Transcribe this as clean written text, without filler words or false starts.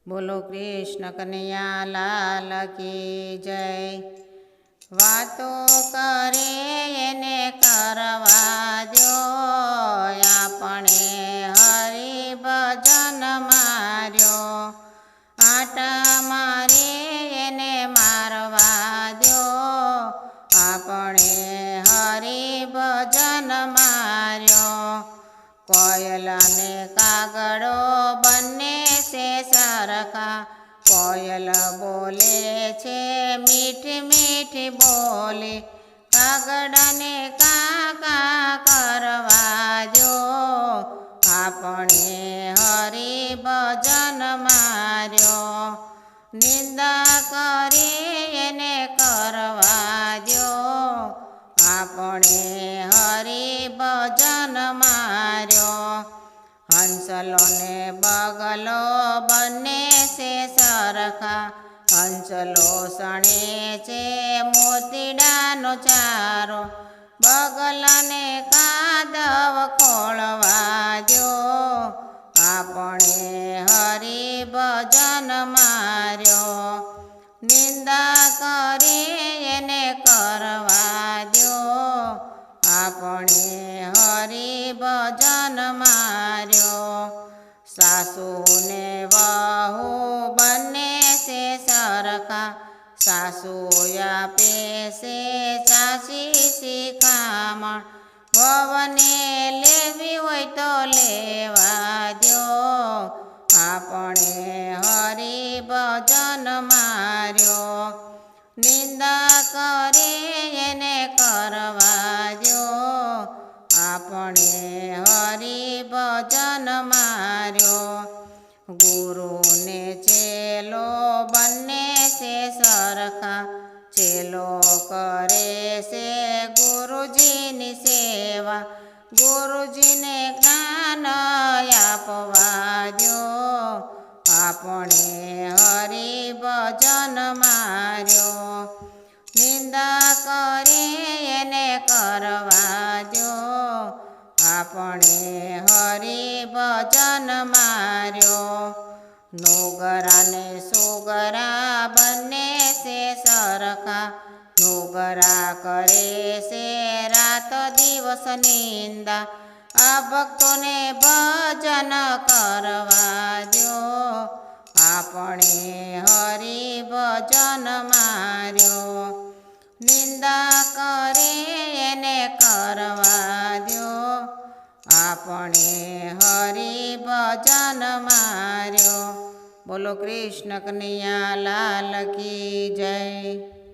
बोलो कृष्ण कन्हैया लाल की जय। वातो करे एने करवा द्यो, आपणे हरि भजन मार्यो। आटा मारे एने मारवा द्यो, आपणे हरि भजन मार्यो। कोयल ने कागड़ो बने से सरखा, कोयल बोले छे मीठी मीठी बोली। कागड़ा ने काका करवा दो, आपणे हरि भजन मार्यो। निंदा करी एने करवा दो, आपणे हरि भजन मार्यो। हंसलो ने बगलो बने से सरखा, हंसलो सणे छे मोतीडानो चारो। बगला ने कादव खोलवा द्यो, आपणे हरि भजन मार्यो। निंदा करी एने करवा द्यो, आपणे हरि भजन मार्यो। सासू ने वहू बने से सरखा, सासू आपे से चाची शिखामण। वहूने लेवी होय तो लेवा द्यो, आपणे हरि भजन मार्यो। निंदा करे एने करवा द्यो, आपणे हरि भजन मार्यो। गुरु ने चेलो बने से सरखा, चेलो करे से गुरुजी नी सेवा। गुरुजी ने ज्ञान आपवा द्यो, आपणे हरि भजन मार्यो। निंदा करे एने करवा द्यो, आपणे हरि भजन मार्यो। नुगरा ने सुगरा बने से सरखा, नुगरा करे से रात दिवस निंदा। आ भक्तों ने भजन करवा द्यो, आपणे हरि भजन मार्यो। निंदा करे एने करवा द्यो, आपणे हरि भजन मार्यो। बोलो कृष्ण कन्हैया लाल की जय।